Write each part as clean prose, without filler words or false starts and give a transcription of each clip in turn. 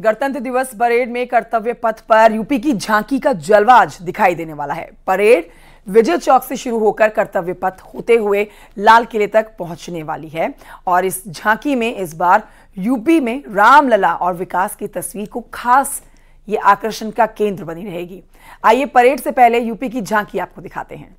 गणतंत्र दिवस परेड में कर्तव्य पथ पर यूपी की झांकी का जलवा आज दिखाई देने वाला है। परेड विजय चौक से शुरू होकर कर्तव्य पथ होते हुए लाल किले तक पहुंचने वाली है और इस झांकी में इस बार यूपी में रामलला और विकास की तस्वीर को खास ये आकर्षण का केंद्र बनी रहेगी। आइए परेड से पहले यूपी की झांकी आपको दिखाते हैं।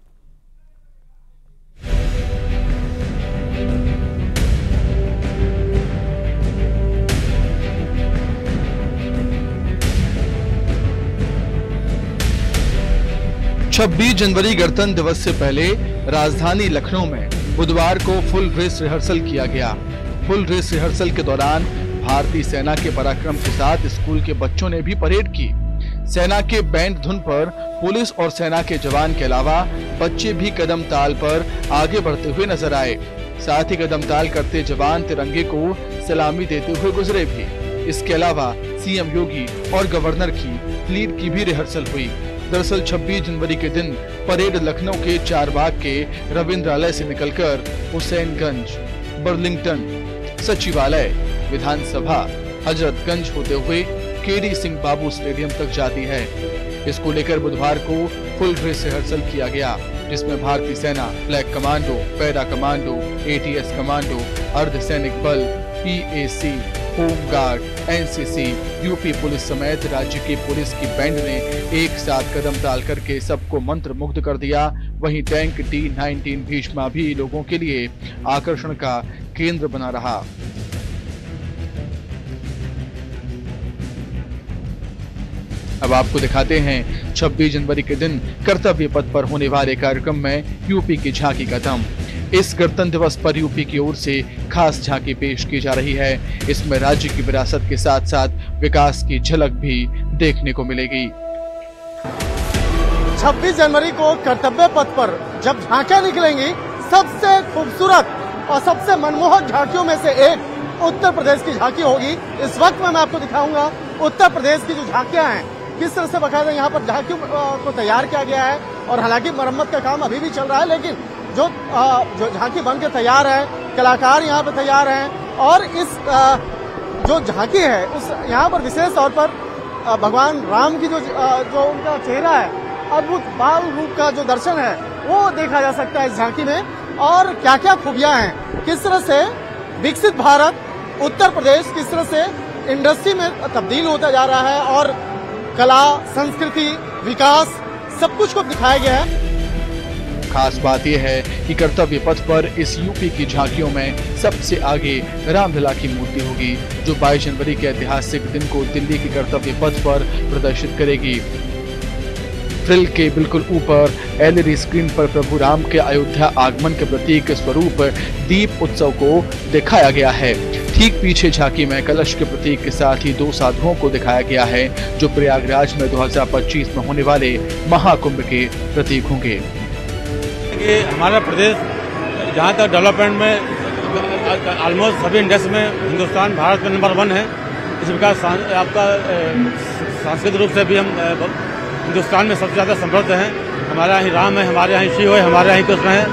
छब्बीस जनवरी गणतंत्र दिवस से पहले राजधानी लखनऊ में बुधवार को फुल ड्रेस रिहर्सल किया गया। फुल ड्रेस रिहर्सल के दौरान भारतीय सेना के पराक्रम के साथ स्कूल के बच्चों ने भी परेड की। सेना के बैंड धुन पर पुलिस और सेना के जवान के अलावा बच्चे भी कदम ताल पर आगे बढ़ते हुए नजर आए। साथ ही कदम ताल करते जवान तिरंगे को सलामी देते हुए गुजरे भी। इसके अलावा सीएम योगी और गवर्नर की फ्लीट की भी रिहर्सल हुई। दरअसल 26 जनवरी के दिन परेड लखनऊ के चारबाग के रविंद्रालय से निकलकर हुसैनगंज, बर्लिंगटन, सचिवालय, विधानसभा, हजरतगंज होते हुए केडी सिंह बाबू स्टेडियम तक जाती है। इसको लेकर बुधवार को फुल ड्रेस रिहर्सल किया गया, जिसमें भारतीय सेना, flag commando, para commando, ATS commando, अर्धसैनिक बल, PAC, home guard, NCC, UP police समेत राज्य की पुलिस की बैंड ने एक साथ कदम ताल करके सबको मंत्र मुग्ध कर दिया। वहीं टैंक T-19 भीष्मा भी लोगों के लिए आकर्षण का केंद्र बना रहा। अब आपको दिखाते हैं 26 जनवरी के दिन कर्तव्य पथ पर होने वाले कार्यक्रम में यूपी की झांकी का दम। इस गणतंत्र दिवस पर यूपी की ओर से खास झांकी पेश की जा रही है। इसमें राज्य की विरासत के साथ साथ विकास की झलक भी देखने को मिलेगी। 26 जनवरी को कर्तव्य पथ पर जब झांकियां निकलेंगी, सबसे खूबसूरत और सबसे मनमोहक झांकियों में से एक उत्तर प्रदेश की झांकी होगी। इस वक्त में मैं आपको दिखाऊंगा उत्तर प्रदेश की जो झांकियां हैं, किस तरह से बकायदा यहाँ पर झांकियों को तैयार किया गया है। और हालांकि मरम्मत का काम अभी भी चल रहा है, लेकिन जो झांकी बन के तैयार है, कलाकार यहाँ पे तैयार हैं। और इस जो झांकी है उस यहाँ पर विशेष तौर पर भगवान राम की जो उनका चेहरा है, अद्भुत बाल रूप का जो दर्शन है वो देखा जा सकता है इस झांकी में। और क्या क्या खूबियां हैं, किस तरह से विकसित भारत उत्तर प्रदेश किस तरह से इंडस्ट्री में तब्दील होता जा रहा है और कला, संस्कृति, विकास सब कुछ को दिखाया गया है। खास बात यह है कि कर्तव्य पथ पर इस यूपी की झांकियों में सबसे आगे रामलला की मूर्ति होगी, जो 22 जनवरी के ऐतिहासिक दिन को दिल्ली के कर्तव्य पथ पर प्रदर्शित करेगी। फ्रिल के बिल्कुल ऊपर एलईडी स्क्रीन पर प्रभु राम के अयोध्या आगमन के प्रतीक स्वरूप दीप उत्सव को दिखाया गया है। ठीक पीछे झांकी में कलश के प्रतीक के साथ ही दो साधुओं को दिखाया गया है, जो प्रयागराज में 2025 में होने वाले महाकुंभ के प्रतीक होंगे। हमारा प्रदेश जहाँ तक डेवलपमेंट में ऑलमोस्ट सभी इंडस्ट्री में हिंदुस्तान भारत में नंबर 1 है। इस प्रकार आपका सांस्कृतिक रूप से भी हम हिंदुस्तान में सबसे ज़्यादा समृद्ध हैं। हमारे यहाँ ही राम है, हमारे यहाँ ही शिव है, हमारे यहाँ ही कृष्ण है,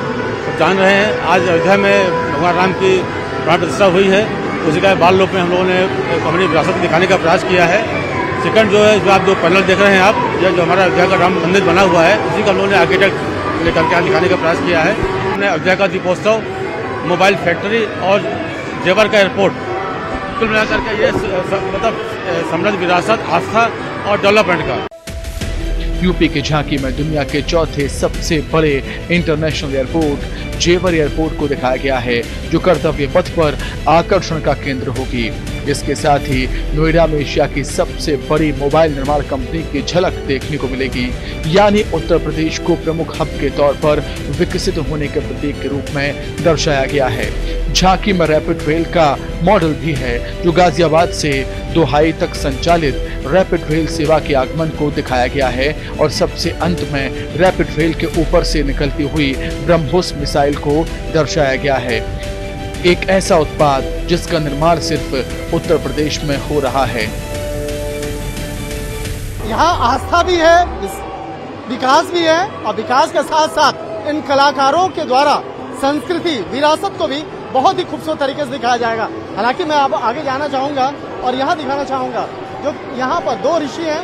सब जान रहे हैं। आज अयोध्या में भगवान राम की प्राण प्रतिष्ठा हुई है, उसी का बाल रूप में हम लोगों ने अपनी विरासत दिखाने का प्रयास किया है। सेकंड जो है, जो आप जो पैनल देख रहे हैं आप, यह जो हमारा अयोध्या का राम मंदिर बना हुआ है, उसी का हम लोगों ने आर्किटेक्ट लेकर के दिखाने का प्रयास किया है। हमने अयोध्या का दीपोत्सव, मोबाइल फैक्ट्री और जेवर का एयरपोर्ट कुल मिलाकर के ये मतलब समृद्ध विरासत, आस्था और डेवलपमेंट का। यूपी की झांकी में दुनिया के चौथे सबसे बड़े इंटरनेशनल एयरपोर्ट जेवर एयरपोर्ट को दिखाया गया है, जो कर्तव्य पथ पर आकर्षण का केंद्र होगी। इसके साथ ही नोएडा में एशिया की सबसे बड़ी मोबाइल निर्माण कंपनी की झलक देखने को मिलेगी। यानी उत्तर प्रदेश को प्रमुख हब के तौर पर विकसित होने के प्रतीक के रूप में दर्शाया गया है। झांकी में रैपिड रेल का मॉडल भी है, जो गाजियाबाद से दोहाई तक संचालित रैपिड रेल सेवा के आगमन को दिखाया गया है। और सबसे अंत में रैपिड रेल के ऊपर से निकलती हुई ब्रह्मोस मिसाइल को दर्शाया गया है। एक ऐसा उत्पाद जिसका निर्माण सिर्फ उत्तर प्रदेश में हो रहा है। यहाँ आस्था भी है, विकास भी है, और विकास के साथ साथ इन कलाकारों के द्वारा संस्कृति, विरासत को भी बहुत ही खूबसूरत तरीके से दिखाया जाएगा। हालांकि मैं अब आगे जाना चाहूंगा और यहाँ दिखाना चाहूंगा जो यहाँ पर 2 ऋषि हैं,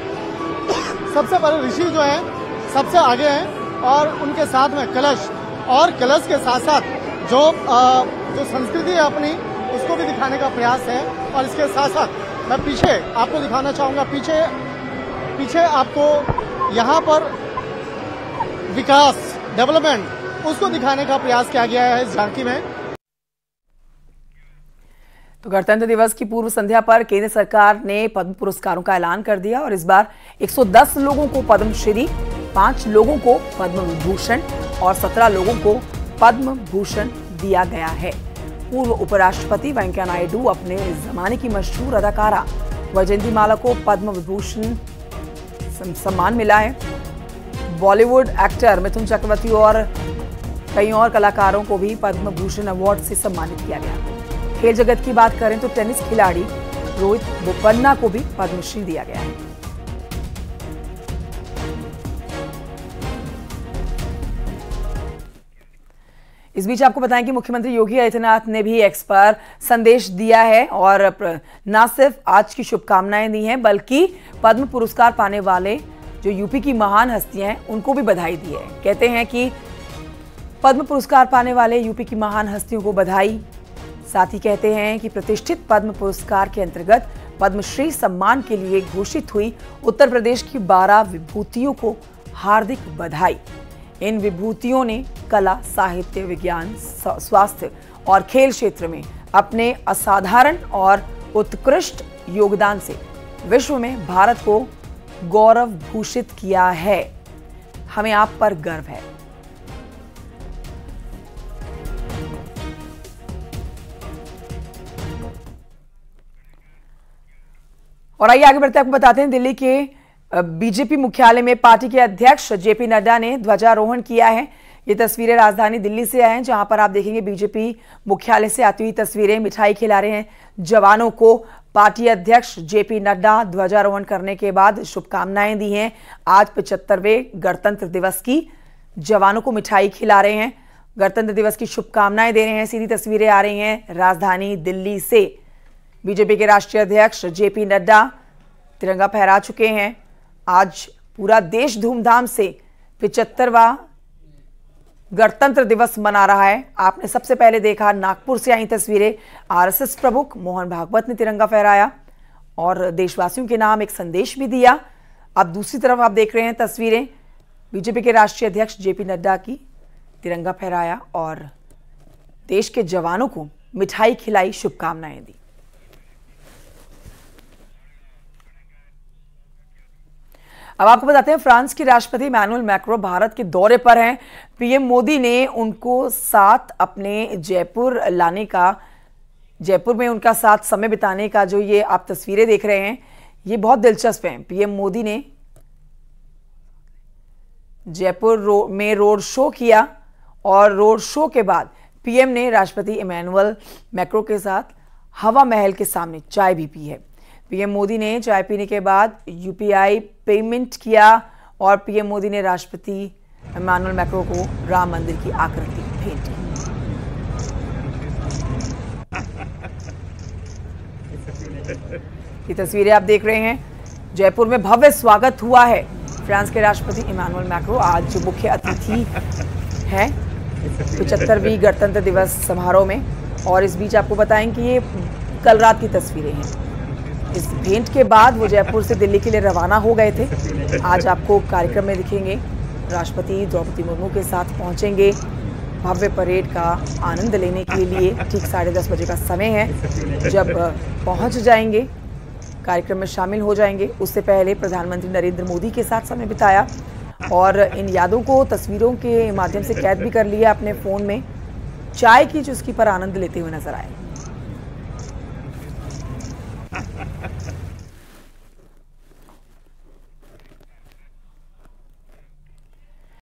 सबसे बड़े ऋषि जो हैं सबसे आगे हैं और उनके साथ में कलश, और कलश के साथ साथ जो संस्कृति है अपनी, उसको भी दिखाने का प्रयास है। और इसके साथ साथ मैं पीछे आपको दिखाना चाहूँगा, पीछे आपको यहाँ पर विकास, डेवलपमेंट, उसको दिखाने का प्रयास किया गया है इस झांकी में। तो गणतंत्र दिवस की पूर्व संध्या पर केंद्र सरकार ने पद्म पुरस्कारों का ऐलान कर दिया और इस बार 110 लोगों को पद्मश्री, 5 लोगों को पद्म विभूषण और 17 लोगों को पद्म भूषण दिया गया है। पूर्व उपराष्ट्रपति वेंकैया नायडू, अपने जमाने की मशहूर अदाकारा वैजयंती माला को पद्म विभूषण सम्मान मिला है। बॉलीवुड एक्टर मिथुन चक्रवर्ती और कई और कलाकारों को भी पद्म भूषण अवार्ड से सम्मानित किया गया। खेल जगत की बात करें तो टेनिस खिलाड़ी रोहित बोपन्ना को भी पद्मश्री दिया गया है। इस बीच आपको बताएं कि मुख्यमंत्री योगी आदित्यनाथ ने भी एक्स पर संदेश दिया है और न सिर्फ आज की शुभकामनाएं दी हैं, बल्कि पद्म पुरस्कार पाने वाले जो यूपी की महान हस्तियां हैं उनको भी बधाई दी है। कहते हैं कि पद्म पुरस्कार पाने वाले यूपी की महान हस्तियों को बधाई। साथ ही कहते हैं कि प्रतिष्ठित पद्म पुरस्कार के अंतर्गत पद्मश्री सम्मान के लिए घोषित हुई उत्तर प्रदेश की 12 विभूतियों को हार्दिक बधाई। इन विभूतियों ने कला, साहित्य, विज्ञान, स्वास्थ्य और खेल क्षेत्र में अपने असाधारण और उत्कृष्ट योगदान से विश्व में भारत को गौरव भूषित किया है। हमें आप पर गर्व है। और आइए आगे बढ़ते आपको बताते हैं, दिल्ली के बीजेपी मुख्यालय में पार्टी के अध्यक्ष जेपी नड्डा ने ध्वजारोहण किया है। ये तस्वीरें राजधानी दिल्ली से आई हैं, जहां पर आप देखेंगे बीजेपी मुख्यालय से आती हुई तस्वीरें। मिठाई खिला रहे हैं जवानों को। पार्टी अध्यक्ष जेपी नड्डा ध्वजारोहण करने के बाद शुभकामनाएं दी हैं। आज 75वें गणतंत्र दिवस की जवानों को मिठाई खिला रहे हैं, गणतंत्र दिवस की शुभकामनाएं दे रहे हैं। सीधी तस्वीरें आ रही हैं राजधानी दिल्ली से। बीजेपी के राष्ट्रीय अध्यक्ष जेपी नड्डा तिरंगा फहरा चुके हैं। आज पूरा देश धूमधाम से 75वां गणतंत्र दिवस मना रहा है। आपने सबसे पहले देखा नागपुर से आई तस्वीरें। आरएसएस प्रमुख मोहन भागवत ने तिरंगा फहराया और देशवासियों के नाम एक संदेश भी दिया। अब दूसरी तरफ आप देख रहे हैं तस्वीरें बीजेपी के राष्ट्रीय अध्यक्ष जेपी नड्डा की, तिरंगा फहराया और देश के जवानों को मिठाई खिलाई, शुभकामनाएं दी। अब आपको बताते हैं, फ्रांस के राष्ट्रपति इमैनुअल मैक्रो भारत के दौरे पर हैं। पीएम मोदी ने उनको साथ अपने जयपुर लाने का, जयपुर में उनका साथ समय बिताने का जो ये आप तस्वीरें देख रहे हैं, ये बहुत दिलचस्प हैं। पीएम मोदी ने जयपुर में रोड शो किया और रोड शो के बाद पीएम ने राष्ट्रपति इमैनुअल मैक्रो के साथ हवा महल के सामने चाय भी पी है। पीएम मोदी ने चाय पीने के बाद यूपीआई पेमेंट किया और पीएम मोदी ने राष्ट्रपति इमैनुअल मैक्रो को राम मंदिर की आकृति भेंट की। ये तस्वीरें आप देख रहे हैं। जयपुर में भव्य स्वागत हुआ है। फ्रांस के राष्ट्रपति इमैनुअल मैक्रो आज मुख्य अतिथि हैं 75वीं गणतंत्र दिवस समारोह में। और इस बीच आपको बताएं कि ये कल रात की तस्वीरें हैं। इस भेंट के बाद वो जयपुर से दिल्ली के लिए रवाना हो गए थे। आज आपको कार्यक्रम में दिखेंगे राष्ट्रपति द्रौपदी मुर्मू के साथ पहुंचेंगे। भव्य परेड का आनंद लेने के लिए ठीक 10:30 बजे का समय है। जब पहुंच जाएंगे, कार्यक्रम में शामिल हो जाएंगे। उससे पहले प्रधानमंत्री नरेंद्र मोदी के साथ समय बिताया और इन यादों को तस्वीरों के माध्यम से कैद भी कर लिया अपने फ़ोन में। चाय की चुस्की पर आनंद लेते हुए नजर आए।